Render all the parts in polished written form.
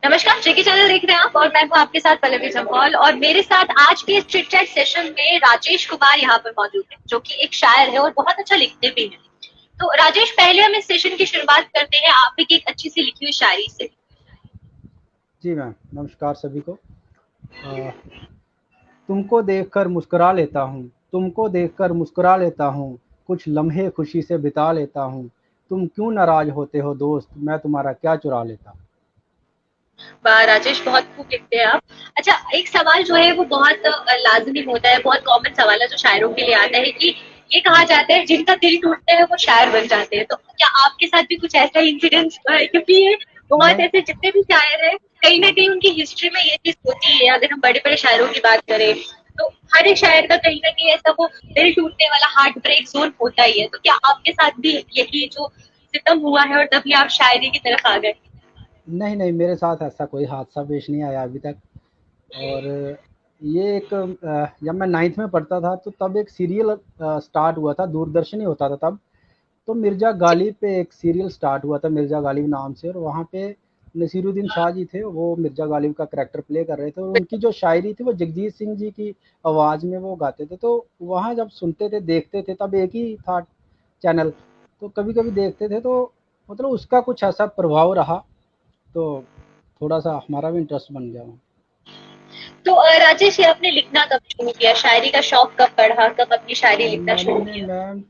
नमस्कार, जेके चैनल देख रहे हैं आप और मैं हूं आपके साथ पल्लवी जम्वाल। और मेरे साथ आज के इस चिट चैट सेशन में राजेश कुमार यहाँ पर मौजूद है, जो कि एक शायर है और बहुत अच्छा लिखते भी हैं। तो राजेश, पहले हम इस सेशन की शुरुआत करते हैं आप की एक अच्छी सी लिखी हुई शायरी से। जी मैम, नमस्कार सभी को। तुमको देखकर मुस्कुरा लेता हूँ, तुमको देखकर मुस्कुरा लेता हूँ, कुछ लम्हे खुशी से बिता लेता हूँ। तुम क्यों नाराज होते हो दोस्त, मैं तुम्हारा क्या चुरा लेता हूँ। राजेश, बहुत खूब लिखते हैं आप। अच्छा, एक सवाल जो है वो बहुत लाजमी होता है, बहुत कॉमन सवाल है जो शायरों के लिए आता है कि ये कहा जाता है जिनका दिल टूटता है वो शायर बन जाते हैं। तो क्या आपके साथ भी कुछ ऐसा इंसिडेंस हुआ है? क्योंकि ये बहुत नहीं ऐसे जितने भी शायर हैं, कहीं ना कहीं उनकी हिस्ट्री में ये चीज होती है। अगर हम बड़े बड़े शायरों की बात करें तो हर एक शायर का कहीं ना कहीं ऐसा वो दिल टूटने वाला हार्ट ब्रेक जोन होता ही है। तो क्या आपके साथ भी यही जो सितम हुआ है और तभी आप शायरी की तरफ आ गए? नहीं नहीं, मेरे साथ ऐसा कोई हादसा पेश नहीं आया अभी तक। और ये एक जब मैं नाइन्थ में पढ़ता था तो तब एक सीरियल स्टार्ट हुआ था, दूरदर्शन ही होता था तब। तो मिर्ज़ा गालिब पे एक सीरियल स्टार्ट हुआ था, मिर्ज़ा गालिब नाम से। और वहाँ पे नसीरुद्दीन शाह जी थे, वो मिर्ज़ा गालिब का करैक्टर प्ले कर रहे थे। और उनकी जो शायरी थी वो जगजीत सिंह जी की आवाज़ में वो गाते थे। तो वहाँ जब सुनते थे, देखते थे, तब एक ही था चैनल, तो कभी-कभी देखते थे। तो मतलब उसका कुछ ऐसा प्रभाव रहा, तो थोड़ा-सा हमारा भी इंटरेस्ट बन गया वहाँ। तो राजेश, ये आपने लिखना कब शुरू किया? शायरी का शौक कब पढ़ा? कब अपनी शायरी लिखना शुरू मैंने किया? मैम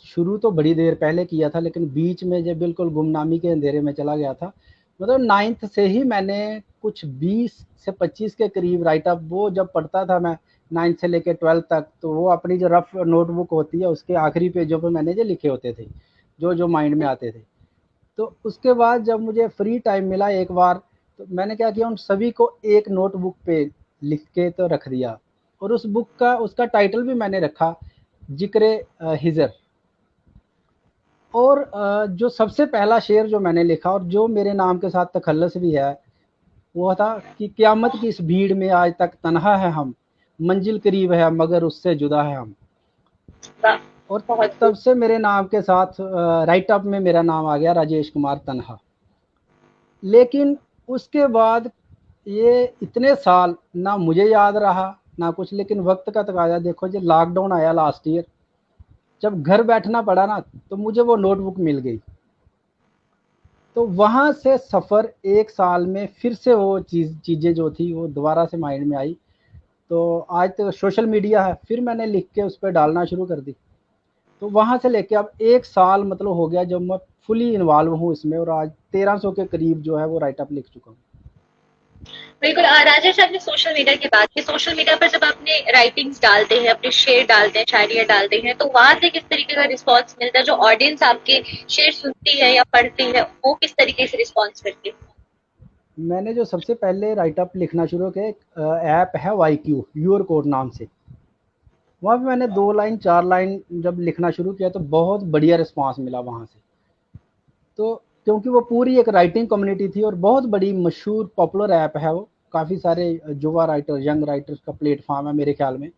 शुरू तो बड़ी देर पहले किया था, लेकिन बीच में जब बिल्कुल गुमनामी के अंधेरे में चला गया था। मतलब नाइन्थ से ही मैंने कुछ 20 से 25 के करीब राइट अप वो जब पढ़ता था मैं, नाइन्थ से लेकर 12th तक। तो वो अपनी जो रफ नोटबुक होती है उसके आखिरी पेजों पे मैंने जो लिखे होते थे, जो जो माइंड में आते थे। तो उसके बाद जब मुझे फ्री टाइम मिला एक बार, तो मैंने क्या किया, उन सभी को एक नोटबुक पे लिख के तो रख दिया। और उस बुक का उसका टाइटल भी मैंने रखा, जिक्र हिजर। और जो सबसे पहला शेर जो मैंने लिखा और जो मेरे नाम के साथ तखल्लुस भी है, वो था कि क़यामत की इस भीड़ में आज तक तन्हा है हम, मंजिल करीब है मगर उससे जुदा है हम। वाह, और बहुत तब खूब। से मेरे नाम के साथ राइट अप में मेरा नाम आ गया, राजेश कुमार तन्हा। लेकिन उसके बाद ये इतने साल ना मुझे याद रहा ना कुछ। लेकिन वक्त का तकाजा देखो, जो लॉकडाउन आया लास्ट ईयर, जब घर बैठना पड़ा ना, तो मुझे वो नोटबुक मिल गई। तो वहाँ से सफ़र एक साल में फिर से वो चीज़ें जो थी वो दोबारा से माइंड में आई। तो आज तो सोशल मीडिया है, फिर मैंने लिख के उस पर डालना शुरू कर दी। तो वहाँ से लेके अब एक साल मतलब हो गया जब मैं फुली इन्वॉल्व हूँ इसमें। और आज 1300 के करीब जो है वो राइट अप लिख चुका हूँ। बिल्कुल। राजेश, आपने सोशल मीडिया की बात की। सोशल मीडिया पर जब अपने राइटिंग्स डालते हैं, अपने शेर डालते हैं, शायरियाँ डालते हैं, तो वहां से किस तरीके का रिस्पॉन्स मिलता है? जो ऑडियंस आपके शेर सुनती है या पढ़ती है, वो किस तरीके से रिस्पॉन्स करती है? मैंने जो सबसे पहले राइट अप लिखना शुरू किया, एक ऐप है वाई क्यू, योर कोड नाम से। वहाँ पे मैंने 2 लाइन 4 लाइन जब लिखना शुरू किया तो बहुत बढ़िया रिस्पॉन्स मिला वहाँ से। तो क्योंकि वो पूरी एक राइटिंग कम्युनिटी थी और बहुत बड़ी मशहूर पॉपुलर ऐप है वो, काफ़ी सारे युवा राइटर, यंग राइटर्स का प्लेटफॉर्म है मेरे ख्याल में।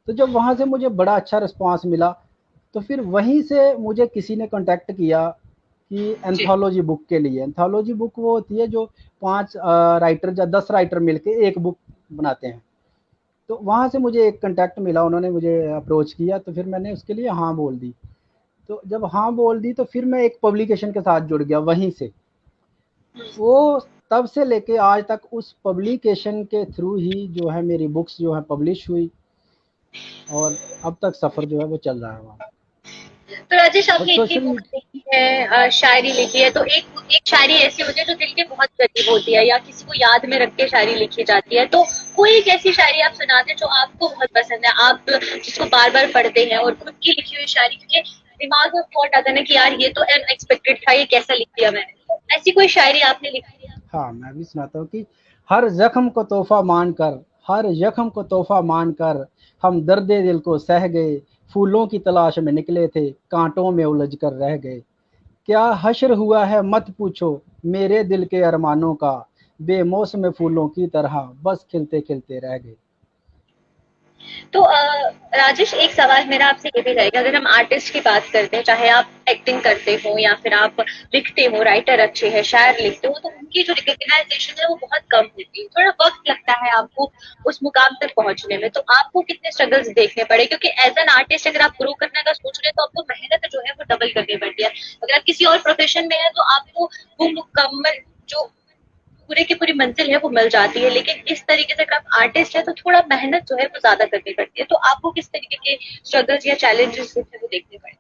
तो जब वहाँ से मुझे बड़ा अच्छा रिस्पॉन्स मिला, तो फिर वहीं से मुझे किसी ने कांटेक्ट किया कि जी। एंथोलॉजी बुक के लिए। एंथोलॉजी बुक वो होती है जो 5 राइटर या 10 राइटर मिलके एक बुक बनाते हैं। तो वहाँ से मुझे एक कांटेक्ट मिला, उन्होंने मुझे अप्रोच किया, तो फिर मैंने उसके लिए हाँ बोल दी। तो जब हाँ बोल दी तो फिर मैं एक पब्लिकेशन के साथ जुड़ गया वहीं से। वो तब से लेके आज तक उस पब्लिकेशन के थ्रू ही जो है मेरी बुक्स जो है पब्लिश हुई। और अब तक सफ़र जो है वो चल रहा है वहाँ। तो राजेश, और आपने इतनी सोशल बुक्स लिखी है, शायरी लिखी है, तो एक एक शायरी ऐसी होती है जो दिल के बहुत करीब होती है या किसी को याद में रख के शायरी लिखी जाती है। तो कोई एक ऐसी शायरी आप सुनाते हैं जो आपको बहुत पसंद है, आप जिसको बार बार पढ़ते हैं, और खुद की लिखी हुई शायरी क्योंकि दिमाग में थॉट आता है ना कि यार ये तो अनएक्सपेक्टेड था, ये कैसा लिख दिया मैंने। तो ऐसी कोई शायरी आपने लिखी? हाँ, मैं भी सुनाता हूँ कि हर ज़ख्म को तोहफ़ा मानकर, हर ज़ख्म को तोहफ़ा मानकर हम दर्दे दिल को सह गए, फूलों की तलाश में निकले थे, कांटों में उलझ कर रह गए। क्या हश्र हुआ है मत पूछो मेरे दिल के अरमानों का, बेमौसम फूलों की तरह बस खिलते खिलते रह गए। तो राजेश, एक सवाल मेरा आपसे ये भी रहेगा, अगर हम आर्टिस्ट की बात करते हैं, चाहे आप एक्टिंग करते हो या फिर आप लिखते हो, राइटर अच्छे हैं, शायर लिखते हो, तो उनकी जो रिकग्नाइजेशन है वो बहुत कम होती है, थोड़ा वक्त लगता है आपको उस मुकाम तक पहुंचने में। तो आपको कितने स्ट्रगल्स देखने पड़े, क्योंकि एज एन आर्टिस्ट अगर आप ग्रो करने का सोच रहे हैं तो आपको मेहनत जो है वो डबल करनी पड़ती है। अगर आप किसी और प्रोफेशन में है तो आपको वो मुकम्मल जो पूरे की पूरी मंजिल है वो मिल जाती है, लेकिन इस तरीके से अगर आप आर्टिस्ट है तो थोड़ा मेहनत जो है वो ज्यादा करनी पड़ती है। तो आपको किस तरीके के स्ट्रगल्स या चैलेंजेस जो है वो देखने पड़े?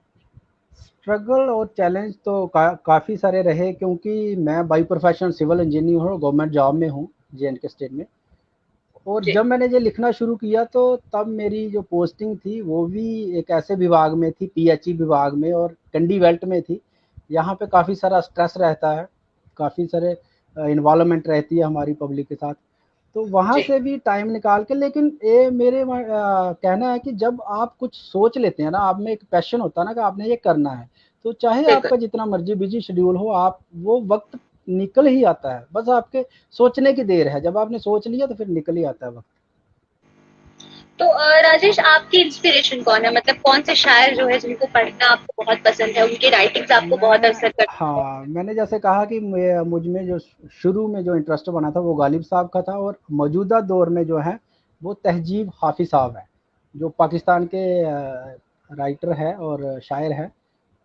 स्ट्रगल और चैलेंज तो काफ़ी सारे रहे, क्योंकि मैं बाई प्रोफेशन सिविल इंजीनियर हूँ, गवर्नमेंट जॉब में हूँ जे के स्टेट में। और जी। जब मैंने ये लिखना शुरू किया तो तब मेरी जो पोस्टिंग थी वो भी एक ऐसे विभाग में थी, पीएचई विभाग में, और कंडी बेल्ट में थी। यहाँ पे काफ़ी सारा स्ट्रेस रहता है, काफ़ी सारे इन्वॉल्वमेंट रहती है हमारी पब्लिक के साथ। तो वहाँ जी। से भी टाइम निकाल के, लेकिन ये मेरे कहना है कि जब आप कुछ सोच लेते हैं ना, आप में एक पैशन होता है ना कि आपने ये करना है, तो चाहे बिल्कुल। आपका जितना मर्जी बिजी शेड्यूल हो, आप वो वक्त निकल ही आता है। बस आपके सोचने की देर है, जब आपने सोच लिया तो फिर निकल ही आता है वक्त। तो राजेश, आपकी इंस्पिरेशन कौन है, मतलब कौन से शायर जो है जिनको पढ़ना आपको बहुत पसंद है, उनकी राइटिंग्स आपको बहुत मैं असर करती है? हाँ, मैंने जैसे कहा कि मुझ में जो शुरू में जो इंटरेस्ट बना था वो गालिब साहब का था, और मौजूदा दौर में जो है वो तहजीब हाफिज साहब है, जो पाकिस्तान के राइटर है और शायर है,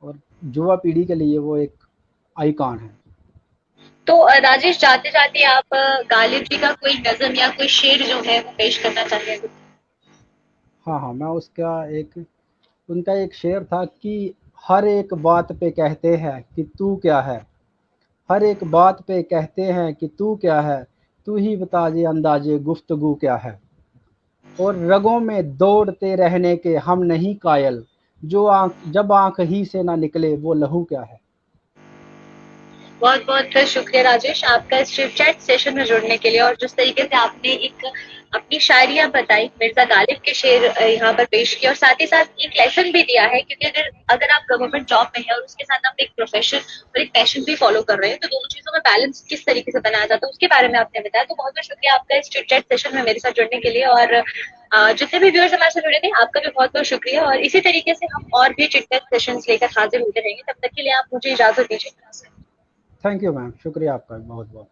और युवा पीढ़ी के लिए वो एक आइकॉन है। तो राजेश, जाते जाते आप गालिब जी का कोई नज्म या कोई शेर जो है वो पेश करना चाहेंगे? हाँ हाँ, मैं उसका एक उनका एक शेर था कि हर एक बात पे कहते हैं कि तू क्या है, हर एक बात पे कहते हैं कि तू क्या है, तू ही बता जे अंदाजे गुफ्तगू क्या है, और रगों में दौड़ते रहने के हम नहीं कायल, जो आंख जब आंख ही से ना निकले वो लहू क्या है। बहुत बहुत शुक्रिया राजेश, आपका इस शिव चैट सेशन में जुड़ने के लिए, और जिस तरीके से आपने एक अपनी शायरियां बताई, मिर्जा गालिब के शेर यहाँ पर पेश किया, और साथ ही साथ एक लेसन भी दिया है, क्योंकि अगर अगर आप गवर्नमेंट जॉब में है और उसके साथ आप एक प्रोफेशन और एक पैशन भी फॉलो कर रहे हैं, तो दोनों चीजों में बैलेंस किस तरीके से बनाया जाता है उसके बारे में आपने बताया। तो बहुत बहुत शुक्रिया आपका इस शिव चैट सेशन में मेरे साथ जुड़ने के लिए, और जितने भी व्यूअर्स हमारे साथ जुड़े थे आपका भी बहुत बहुत शुक्रिया, और इसी तरीके से हम और भी चिट चैट सेशंस लेकर हाजिर होते रहेंगे। तब तक के लिए आप मुझे इजाजत दीजिए। थैंक यू मैम, शुक्रिया आपका बहुत बहुत।